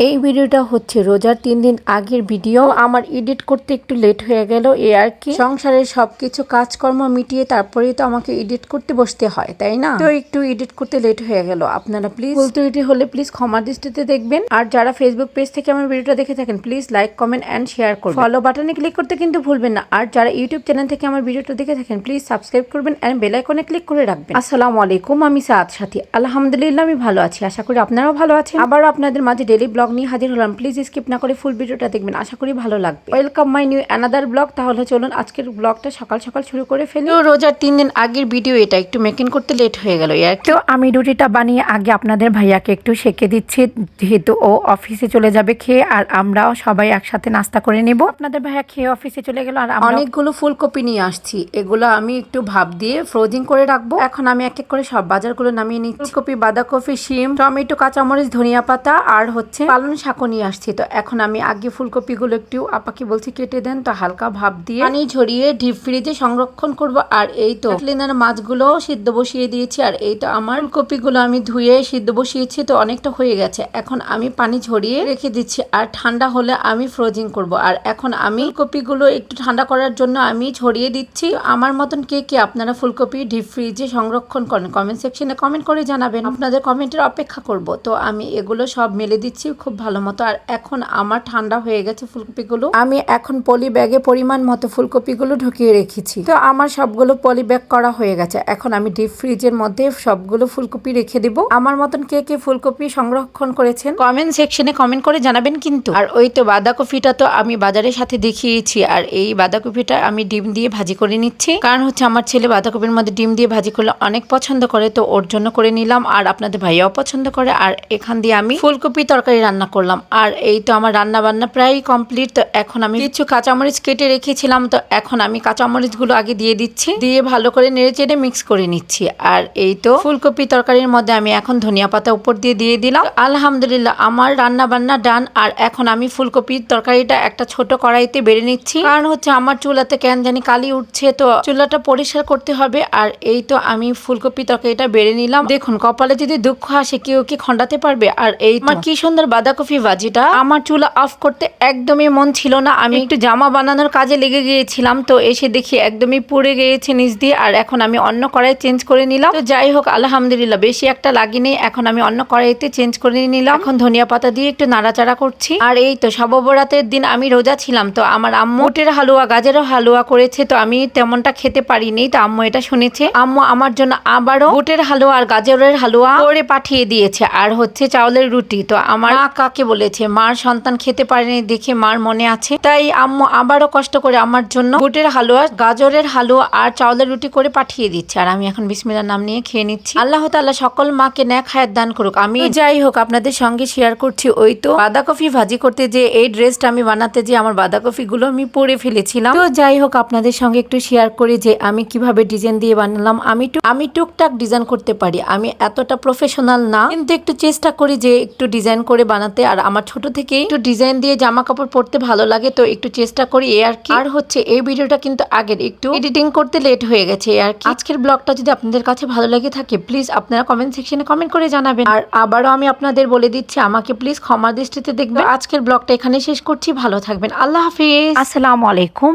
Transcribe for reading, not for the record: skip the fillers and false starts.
এই ভিডিওটা হচ্ছে রোজার 3 দিন আগের ভিডিও। আমার এডিট করতে একটু লেট হয়ে গেল, এই আর কি। সংসারের সবকিছু কাজকর্ম মিটিয়ে তারপরেই তো আমাকে এডিট করতে বসতে হয়, তাই না? তো একটু এডিট করতে লেট হয়ে গেল। আপনারা প্লিজ ভুল ত্রুটি হলে প্লিজ ক্ষমা দৃষ্টিতে দেখবেন। আর যারা ফেসবুক পেজ থেকে আমার ভিডিওটা দেখে থাকেন please like, comment and share করবেন। ফলো বাটনে ক্লিক করতে কিন্তু ভুলবেন না। আর যারা ইউটিউব চ্যানেল থেকে আমার ভিডিওটা দেখে থাকেন প্লিজ সাবস্ক্রাইব করবেন এন্ড বেল আইকনে ক্লিক করে রাখবেন। আসসালামু আলাইকুম, আমি সাদ সাথী। আলহামদুলিল্লাহ আমি ভালো আছি, আশা করি আপনারাও ভালো আছেন। আবারও আপনাদের মাঝে ডেইলি ব্লগ নিয়ে হাজির হলাম। প্লিজ স্কিপ না করে ফুল ভিডিওটা দেখবেন, আশা করি ভালো লাগবে। Welcome my new another blog. তাহলে চলুন আজকের ব্লগটা সকাল সকাল শুরু করে ফেলি। রোজার 3 দিন আগের ভিডিও, এটা একটু মেকিং করতে লেট হয়ে গেল। তো আমি রুটিটা বানিয়ে আগে আপনাদের ভাইয়াকে একটু সেকে দিচ্ছি, যেহেতু ও অফিসে চলে যাবে খেয়ে, আর আমরাও সবাই একসাথে নাস্তা করে নেব। আপনাদের ভাইয়া খেয়ে অফিসে চলে গেল, আর অনেকগুলো ফুলকপি নিয়ে আসছি। এগুলো আমি একটু ভাপ দিয়ে ফ্রোজিং করে রাখবো। এখন আমি এক এক করে সব বাজারগুলো নামিয়ে নিচ্ছি। ফুলকপি, বাঁধাকপি, শিম, টমেটো, কাঁচামরিচ, ধনিয়া পাতা আর হচ্ছে পালং শাকও নিয়ে আসছি। তো এখন আমি আগে ফুলকপিগুলো একটু আপাকে বলছি কেটে দেন, তো হালকা ভাপ দিয়ে পানি ঝরিয়ে ডিপ ফ্রিজে সংরক্ষণ করব। আর এই তো ক্লিনার মাছগুলো সিদ্ধ বসিয়ে দিয়েছি। আর এই তো আমার ফুলকপিগুলো আমি ধুয়ে সিদ্ধ বসিয়েছি, তো অনেকটা হয়ে গেছে। এখন আমি পানি ঝরিয়ে রেখে দিচ্ছি, আর ঠান্ডা হলে আমি ফ্রোজিং করব। আর এখন আমি ফুলকপিগুলো একটু ঠান্ডা করার জন্য আমি ছড়িয়ে দিচ্ছি। আমার মতন কে কে আপনারা ফুলকপি ডিপ ফ্রিজে সংরক্ষণ করেন কমেন্ট সেকশনে কমেন্ট করে জানাবেন। আপনাদের কমেন্টের অপেক্ষা করব। তো আমি এগুলো সব মেলে দিচ্ছি খুব ভালো মতো। আর এখন আমার ঠান্ডা হয়ে গেছে ফুলকপিগুলো। আমি এখন পলি ব্যাগে পরিমাণ মতো ফুলকপিগুলো ঢুকিয়ে রেখেছি। তো আমার সবগুলো পলি ব্যাগ করা হয়ে গেছে। এখন আমি ডিপ ফ্রিজের মধ্যে সবগুলো ফুলকপি রেখে দিব। আমার মতন কে কে ফুলকপি সংরক্ষণ করেছেন কমেন্ট সেকশনে কমেন্ট করে জানাবেন কিন্তু। আর ওই তো বাঁধাকপিটা তো আমি বাজারের সাথে দেখিয়েছি। আর এই বাঁধাকপিটা আমি ডিম দিয়ে ভাজি করে নিচ্ছি, কারণ হচ্ছে আমার ছেলে বাঁধাকপির মধ্যে ডিম দিয়ে ভাজি করলে অনেক পছন্দ করে, তো ওর জন্য করে নিলাম। আর আপনাদের ভাইয়াও পছন্দ করে। আর এখান দিয়ে আমি ফুলকপি তরকারি রান্না করলাম। আর এই তো আমার রান্না বান্না প্রায় কমপ্লিট। তো এখন আমি কিছু কাঁচামরিচ কেটে রেখেছিলাম, তো এখন আমি কাঁচামরিচগুলো আগে দিয়ে দিচ্ছি, দিয়ে ভালো করে নেড়ে চেড়ে মিক্স করে নিচ্ছি। আর এই তো ফুলকপি তরকারির মধ্যে আমি এখন ধনিয়া পাতা উপর দিয়ে দিলাম। আলহামদুলিল্লাহ আমার রান্না বান্না ডান। আর এখন আমি ফুলকপির তরকারিটা একটা ছোট কড়াইতে বেড়ে নিচ্ছি, কারণ হচ্ছে আমার চুলাতে কেন জানি কালি উঠছে, তো চুলাটা পরিষ্কার করতে হবে। আর এই তো আমি ফুলকপি তরকারিটা বেড়ে নিলাম। দেখুন কপালে যদি দুঃখ আসে কেউ কি খণ্ডাতে পারবে। আর এই আমার কি সুন্দর বাঁধাকপি ভাজিটা। আমার চুলা অফ করতে একদমই মন ছিল না, আমি একটু জামা বানানোর কাজে লেগে গিয়েছিলাম, তো এসে দেখি একদমই পুড়ে গিয়েছে নিচ দিয়ে। আর এখন আমি অন্য কড়াই চেঞ্জ করে নিলাম। তো যাই হোক আলহামদুলিল্লাহ বেশি একটা লাগেনি। এখন আমি অন্য কড়াইতে চেঞ্জ করে নিলাম। এখন ধনিয়া পাতা দিয়ে একটু নাড়াচাড়া করছি। আর এই তো শবে বরাতের দিন আমি রোজা ছিলাম, তো আমার আম্মু বুটের হালুয়া, গাজরের হালুয়া করেছে, তো আমি তেমনটা খেতে পারিনি। তো আম্মু এটা শুনেছে, আম্মু আমার জন্য আবারও বুটের হালুয়া আর গাজরের হালুয়া করে পাঠিয়ে দিয়েছে। আর হচ্ছে চাউলের রুটি। তো আমার মা কাকে বলেছে, মার সন্তান খেতে পারেনি দেখে মার মনে আছে, তাই আম্মু আবারও কষ্ট করে আমার জন্য বুটের হালুয়া, গাজরের হালুয়া আর চাউলের রুটি করে পাঠিয়ে দিচ্ছে। আর আমি এখন বিসমিল্লাহর নাম নিয়ে খেয়ে নিচ্ছি। আল্লাহ তাআলা সকল মাকে নেক হায়াত দান করুক, আমি। যাই হোক আপনাদের সঙ্গে শেয়ার করছি, ওই তো বাঁধাকপি ভাজি করতে যে এই ড্রেসটা আমি বানাতে যে আমার বাঁধাকপি গুলো আমি পরে ফেলেছিলাম। তো যাই হোক আপনাদের সঙ্গে একটু শেয়ার করি যে আমি কিভাবে ডিজাইন দিয়ে বানালাম। আমি টুকটাক ডিজাইন করতে পারি, আমি এতটা প্রফেশনাল না, কিন্তু একটু চেষ্টা করি যে একটু ডিজাইন করে বানাতে। আর আমার ছোট থেকেই একটু ডিজাইন দিয়ে জামা কাপড় পরতে ভালো লাগে, তো একটু চেষ্টা করি এই আর কি। আর হচ্ছে এই ভিডিওটা কিন্তু আগের, একটু এডিটিং করতে লেট হয়ে গেছে আর কি। আজকের ব্লগটা যদি আপনাদের কাছে ভালো লাগে থাকে প্লিজ আপনারা কমেন্ট সেকশনে কমেন্ট করে জানাবেন। আর আবারও আমি আপনাদের বলে দিচ্ছি আমাকে প্লিজ ক্ষমা দৃষ্টিতে দেখবেন। আজকের ব্লগটা এখানে শেষ করছি, ভালো থাকবেন, আল্লাহ হাফিজ, আসসালামু আলাইকুম।